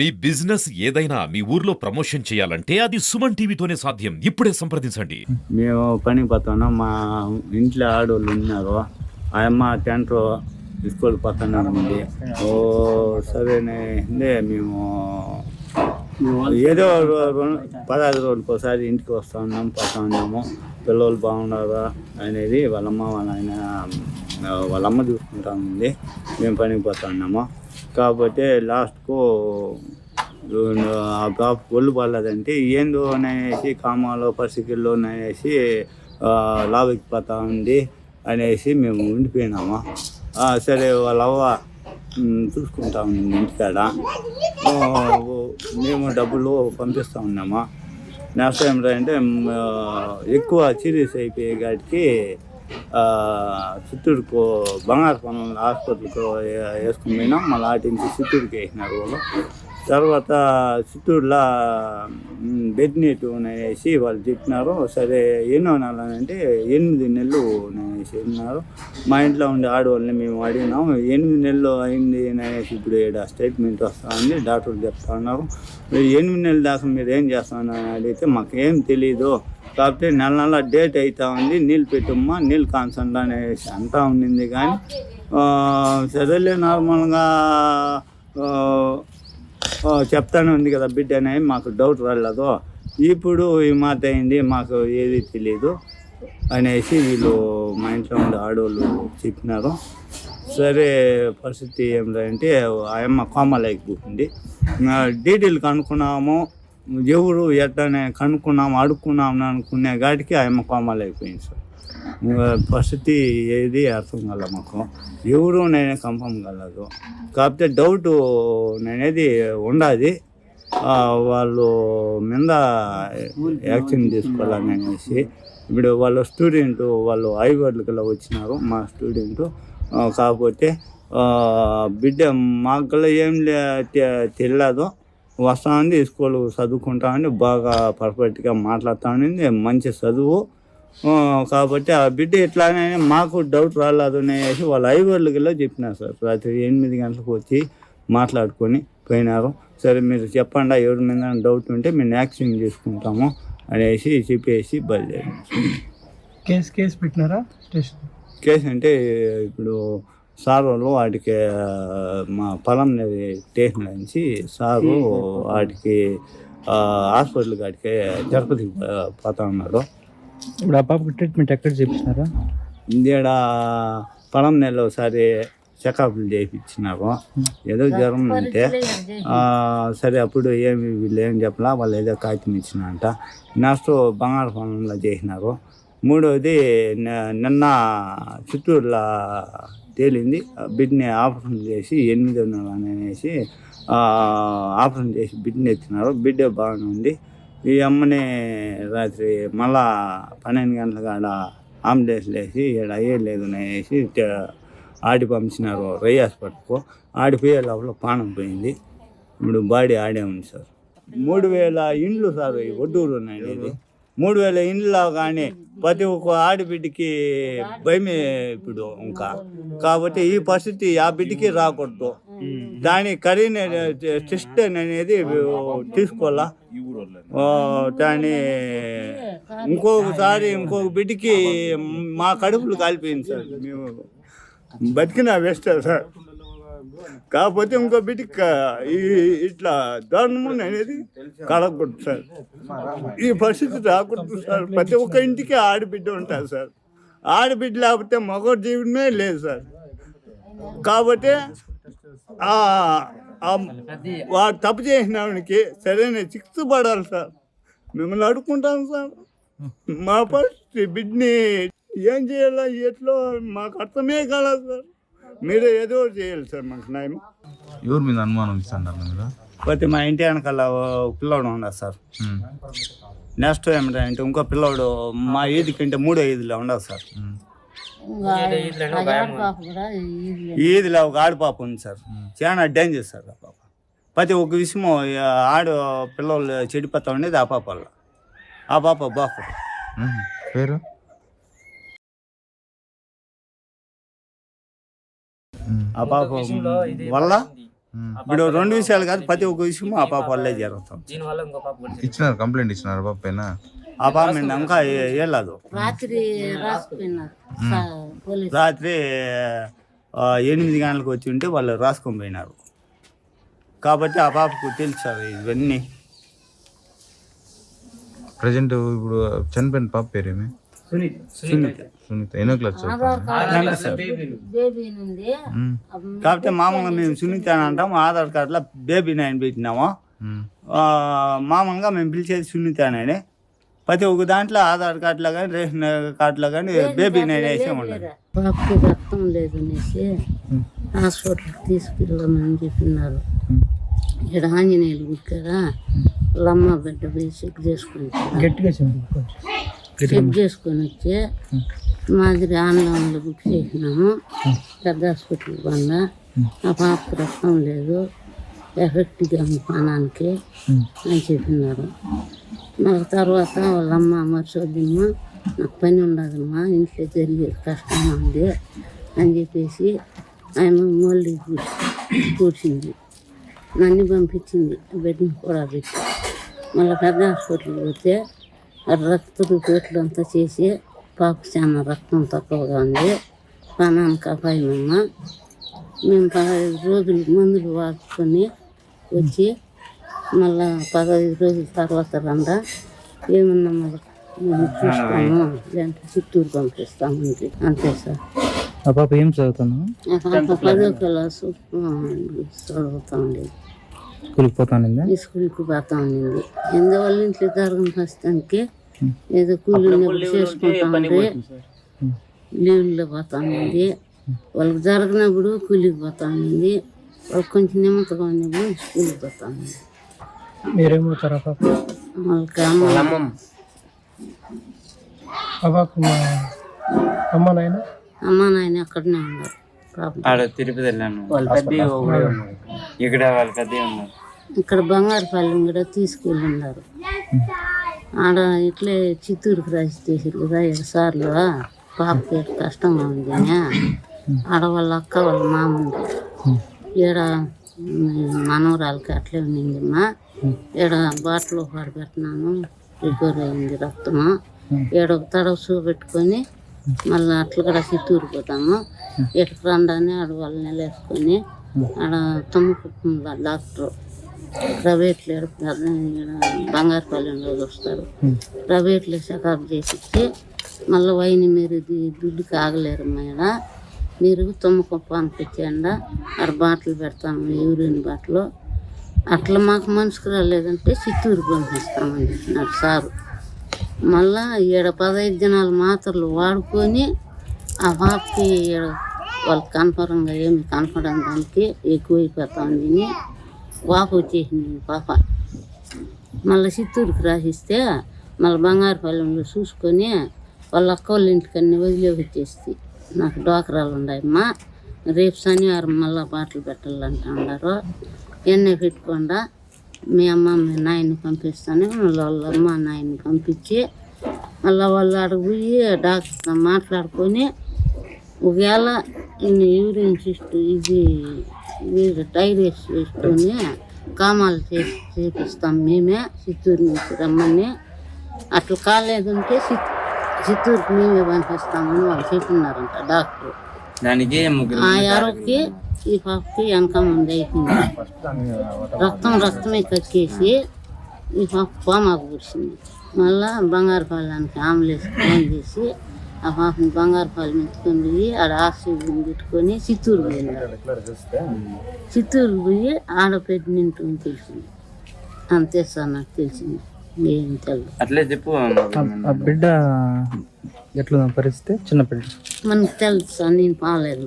మీ business ఏదైనా మీ ఊర్లో promotion చేయాలంటే అది సుమన్ టీవీతోనే సాధ్యం. ఇప్పుడే సంప్రదించండి. మేము పనికి పోతున్నాం. మా ఇంట్లో ఆడవాళ్ళు ఉన్నారు. ఆ అమ్మ టెంట్ స్కూల్ పక్కన ఉంది. ఓ సరేనే మేము ఏదో 15 రోజులకు ఒకసారి ఇంటికి వస్తూ ఉన్నాము, పోతా ఉన్నాము. పిల్లలు బాగున్నారా అనేది వాళ్ళమ్మ చూసుకుంటా ఉంది. మేము పనికి పోతా ఉన్నాము. కాబట్టి లాస్ట్కు ఆ పాప ఒళ్ళు పడలేదంటే ఏందో అనేసి కామాలో పరిస్థితుల్లో అనేసి లావెక్కిపోతా ఉంది అనేసి మేము ఉండిపోయినాము. సరే వాళ్ళ అవ్వ చూసుకుంటా ఉంది ఇంటికాడ. మేము డబ్బులు పంపిస్తూ ఉన్నాము. నెక్స్ట్ ఏమిటంటే ఎక్కువ సీరియస్ అయిపోయే కాడికి చిత్తూరుకు బంగారుపల్లి హాస్పిటల్కు వేసుకుని పోయినాం. మళ్ళీ ఆటి నుంచి చిత్తూరుకి వేసినారు వాళ్ళు. తర్వాత చిత్తూరులో బెడ్ నెట్ అనేసి వాళ్ళు చెప్పినారు. సరే ఎన్నో నెలలు అంటే 8 నెలలు అనేసి అన్నారు. మా ఇంట్లో ఉండే ఆడవాళ్ళని మేము అడిగినాం. 8 నెలలు అయింది అనేసి ఇప్పుడు ఇక్కడ స్టేట్మెంట్ వస్తూ ఉంది, డాక్టర్లు చెప్తా ఉన్నారు. 8 నెలల దాకా మీరు ఏం చేస్తామని అడిగితే మాకేం తెలీదు, కాకపోతే నెల డేట్ అవుతా ఉంది, నీళ్ళు పెట్టమ్మా, నీళ్ళు కాన్సంట్ అనేసి అంతా ఉండింది. కానీ సరేలే నార్మల్గా చెప్తానే ఉంది కదా బిడ్డ అనేది మాకు డౌట్ రాలేదు. ఇప్పుడు ఈ మాట అయింది, మాకు ఏది తెలీదు అనేసి వీళ్ళు మా ఇంట్లో ఉండే ఆడవాళ్ళు చెప్పినారు. సరే పరిస్థితి ఏమిటంటే ఆ అమ్మ కోమలోకి పోతుంది. డీటెయిల్ కనుక్కున్నాము, ఎవరు ఎట్లనే కనుక్కున్నాము, అడుక్కున్నాము అనుకునే కాడికి ఆ అమ్మ కోమలోకి పోయింది సార్. పరిస్థితి ఏది అర్థం కల మాకు, ఎవరు నేనే కన్ఫర్మ్ కలదు. కాకపోతే డౌట్ నేనేది ఉండాది, వాళ్ళు మీద యాక్షన్ తీసుకోవాలని అనేసి. ఇప్పుడు వాళ్ళ స్టూడెంట్ వాళ్ళు ఐవర్లకల్లా వచ్చినారు, మా స్టూడెంట్. కాకపోతే బిడ్డ మాకు ఏం తెలియదు, వస్తూ ఉంది, స్కూల్ చదువుకుంటా ఉంది, బాగా పర్ఫెక్ట్గా మాట్లాడుతూ ఉంది, మంచి చదువు. కాబట్టి ఆ బిడ్డ ఎట్లానే మాకు డౌట్ రాలేదు అనేసి వాళ్ళ ఐవర్లకల్లా చెప్పినారు సార్. రాత్రి 8 గంటలకు వచ్చి మాట్లాడుకొని పోయినారు. సరే మీరు చెప్పండి, ఎవరి మీద డౌట్ ఉంటే మేము యాక్షన్ చేసుకుంటాము అనేసి చెప్పేసి బయలుదేరాం. కేసు పెట్టినారా? కేసు అంటే ఇప్పుడు సార్ వాళ్ళు వాటికి మా పొలం స్టేషన్ నుంచి సారు వాటికి హాస్పిటల్ కాడికి తిరుపతికి పోతా ఉన్నాడు. ఇప్పుడు ఆ పాపకి ట్రీట్మెంట్ ఎక్కడ చేయించినారా? ఇండియాడ పొలం నెలలో ఒకసారి చెకప్లు చేయించినారు. ఏదో జ్వరం అంటే సరే అప్పుడు వీళ్ళు ఏం చెప్పలా, వాళ్ళు ఏదో కాగితం ఇచ్చినారంట. నెక్స్ట్ బంగారుపల్లిలో చేసినారు. మూడవది నిన్న చిత్తూరులో తేలింది, బిడ్డని ఆపరేషన్ చేసి 8 నెలలు అనేసి ఆపరేషన్ చేసి బిడ్డని ఎత్తినారు. బిడ్డ బాగానే ఉంది. ఈ అమ్మని రాత్రి మళ్ళా 12 గంటల కాడ అంబులెన్స్లు వేసి ఇక్కడ అయ్యేలేదు అనేసి ఆడి పంపించినారు రై హాస్పిటల్కు. ఆడిపోయే లోపల ప్రాణం పోయింది. ఇప్పుడు బాడీ ఆడే ఉంది సార్. 3000 ఇండ్లు సార్ ఈ ఒడ్డూరు అనేది. 3000 ఇండ్లలో కానీ ప్రతి ఒక్క ఆడబిడ్డకి భయమే ఇప్పుడు ఇంకా. కాబట్టి ఈ పరిస్థితి ఆ బిడ్డకి రాకూడదు. దాని ఖరీదు టెస్ట్ అనేది తీసుకోవాలా. దాని ఇంకొకసారి ఇంకొక బిడ్డకి మా కడుపులు కాలిపోయింది సార్. మేము బతికినా వేస్ట్ సార్. కాకపోతే ఇంకో బిడ్డకి ఇట్లా దారుణం అనేది కలగకూడదు సార్. ఈ పరిస్థితి రాకూడదు సార్. ప్రతి ఒక్క ఇంటికి ఆడబిడ్డ ఉంటుంది సార్. ఆడబిడ్డ లేకపోతే మగ జీవనమే లేదు సార్. కాబట్టి వాడు తప్పు చేసిన వాడికి సరైన శిక్ష పడాలి సార్. మిమ్మల్ని అడుక్కుంటాను సార్. మా పరిస్థితి బిడ్డని ఏం చేయాలా, ఎట్లో మాకు అర్థమే కాలేదు సార్. మీరే ఏదో చేయాలి సార్ మాకు న్యాయం. ఎవరి మీద అనుమానం ఇస్తున్నారు మీరు? ప్రతి మా ఇంటి వెనకాల పిల్లోడు ఉండదు సార్. నెక్స్ట్ ఏమిటంటే ఇంకో పిల్లోడు మా ఈది కంటే 3 ఈదులో ఉండదు సార్. ఈదిలో ఒక ఆడపాప ఉంది సార్. చాలా డేంజర్ సార్ ఆ పాప. ప్రతి ఒక్క విషయము పిల్లలు చెడిపోతా ఉండేది ఆ పాప వల్ల. ఆ పాప బాపు పేరు ఆ పాప వల్ల ఇప్పుడు 2 విషయాలు కాదు, ప్రతి ఒక్క విషయం ఆ పాప వల్లే జరుగుతుంది. ఇచ్చినారు, కంప్లైంట్ ఇచ్చినారు పాప పైన. ఆ పాప మీద ఇంకా వెళ్ళదు. రాత్రి రాసిపోయినారు పోలీసు. రాత్రి 8 గంటలకు వచ్చి ఉంటే వాళ్ళు రాసుకొని పోయినారు. కాబట్టి ఆ పాపకు తెలుసు సార్ ఇవన్నీ. ప్రజెంట్ ఇప్పుడు చనిపోయిన పాప పేరేమి? సునీత. సునీత. ఎన్నో క్లాస్ ఆధార్ చదువుతుంది? కార్డు బేబీ నుండి కాబట్టి మామూలుగా మేము సునీత అని అంటాము, ఆధార్ కార్డులో బేబీ నాయన పెట్టినాము. మామూలుగా మేము పిలిచేది సునీత అని. ప్రతి ఒక్క దాంట్లో ఆధార్ కార్డులో కానీ రేషన్ కార్డులో కానీ బేబీ నాయన వేసే ఉండదు. పాపకి రక్తం లేదు అనేసి హాస్పిటల్కి తీసుకెళ్ళమని చెప్పినారు. ఇక్కడ ఆంజనేయులు గుడికారా లమ్మ బిడ్డ పోయి చెక్ చేసుకొని గట్టిగా చెప్పు. చెక్ చేసుకొని వచ్చి మాదిరి ఆన్లైన్లో బుక్ చేసినాము. పెద్ద హాస్పిటల్ బంద ఆ పాపకు రక్తం లేదు, ఎఫెక్ట్గా ఉంది పానానికి అని చెప్పినారు. మళ్ళీ తర్వాత వాళ్ళమ్మ మర్చిపోద్దమ్మా, నాకు పని ఉండదమ్మా, ఇంట్లో జరిగేది కష్టంగా ఉంది అని చెప్పేసి ఆయన మళ్ళీ కూర్చింది. నన్ను పంపించింది, బిడ్డను కూడా పెట్టి. మళ్ళీ పెద్ద హాస్పిటల్కి పోతే రక్త రిపోర్ట్లు అంతా చేసి పాపకు చాలా రక్తం తక్కువగా ఉంది, ప్రాణానికి అపాయమమ్మా. మేము 15 రోజులు మందులు వాడుకొని వచ్చి మళ్ళా 15 రోజుల తర్వాత రండా ఏమన్నా మళ్ళీ మేము చూస్తాము, లేదంటే చిత్తూరు పంపిస్తామండి. అంతే సార్. ఆ పాప ఏం చదువుతాను? ఆ పాప 10వ క్లాసు చదువుతా ఉండేది. స్కూల్కి పోతానిందా? ఈ స్కూల్కి పోతా ఉండింది. ఎందువల్ల ఇంట్లో జరగని ప్రస్తుతానికి ఏదో కూలీలు చేసుకుంటా ఉంటే లీవ్లో పోతా ఉండింది. వాళ్ళకి జరగనప్పుడు కూలికి పోతా ఉండింది, వాళ్ళకి కొంచెం నిమ్మతగా ఉన్నప్పుడు స్కూల్కి పోతా ఉంది. మీరేమవుతారా పాప? వాళ్ళకి అమ్మ పాపకు అమ్మ నాయన అమ్మ నాయన అక్కడనే ఉన్నారు. పాపం తిరుపతి వెళ్ళాను, ఇక్కడ వాళ్ళు పెద్ద ఉన్నారు. ఇక్కడ బంగారుపల్లి కూడా తీసుకెళ్ళి ఉన్నారు. ఆడ ఇట్లే చిత్తూరుకి రాసి చేసారు కదా 2 సార్లు. పాపకి కష్టంగా ఉంది అని ఆడ వాళ్ళ అక్క వాళ్ళ మామ ఉంది. ఈడ మనవరాలకి అట్లే ఉన్నిందమ్మా. ఈడ బాటలో పడబెట్టినాను, రికవర్ అయింది రక్తము. ఈడ ఒక తడవ చూపెట్టుకొని మళ్ళీ అట్లా కూడా చిత్తూరు పోతాము. ఇక్కడికి రండానే ఆడ వాళ్ళని నిలేసుకొని ఆడ తుమ్మకుప్పంలో డాక్టరు ప్రైవేట్లో బంగారుపల్లిలో వస్తారు. ప్రైవేట్లో చెకప్ చేసి మళ్ళీ వైన్ మీరు దుడ్డుకి ఆగలేరు మేడ, మీరు తుమ్మకుప్పానికి వచ్చేయండి, ఆడ బాటలు పెడతాము, యూరిన్ బాటలు. అట్లా మాకు మనసుకు రాలేదంటే చిత్తూరు పంపిస్తామని చెప్పినారు సారు. మళ్ళా ఈడ 15 దినాలు మాత్రలు వాడుకొని ఆ పాపకి ఈడ వాళ్ళకి కనపరంగా ఏమి కనపడని దానికి ఎక్కువైపోతా ఉంది, వాపు వచ్చేసింది పాప. మళ్ళీ చిత్తూరుకి రాసిస్తే మళ్ళీ బంగారుపల్లెంలో చూసుకొని వాళ్ళ అక్క వాళ్ళ ఇంటికన్నీ వదిలే వచ్చేసి నాకు డోకరాలు ఉన్నాయమ్మా, రేపు శనివారం మళ్ళీ బాటలు పెట్టాలంట అన్నారు. ఎన్నే పెట్టుకుండా మీ అమ్మ మీ నాయన్ని పంపిస్తాను. మళ్ళీ వాళ్ళ అమ్మ నాయన్ని పంపించి మళ్ళీ వాళ్ళు అక్కడికి పోయి డాక్టర్తో మాట్లాడుకొని ఒకవేళ ఇన్ని యూరిన్ సిస్ట్ ఇది టైరాయిడ్ చేసుకొని కామాలు చేపిస్తాం మేమే, చిత్తూరు నుంచి రమ్మని. అట్లా కాలేదంటే చిత్తూరుకి మేమే పంపిస్తామని వాళ్ళు చెప్పినారంట డాక్టర్. దానికి ఆ ఎరకి ఈ పాపకి వెనక ముందు అయిపోయింది. రక్తమే కక్కేసి ఈ పాప పామాకు కూర్చుంది. మళ్ళా బంగారుపాలెంకి అంబులెన్స్ ఫోన్ చేసి ఆ పాపని బంగారుపాలెం ఎత్తుకొని పోయి ఆడ ఆక్సిజన్ పెట్టుకొని చిత్తూరు పోయినారు. చిత్తూరు పోయి ఆడ ప్రెగ్నెంట్ అని తెలిసింది. అంతే సార్ నాకు తెలిసింది, ఏం తెలియదు. అట్లే చెప్పు. ఆ బిడ్డ ఎట్లా పరిస్థితి? చిన్న బిడ్డ మనకు తెలుసు సార్, నేను పాలేదు.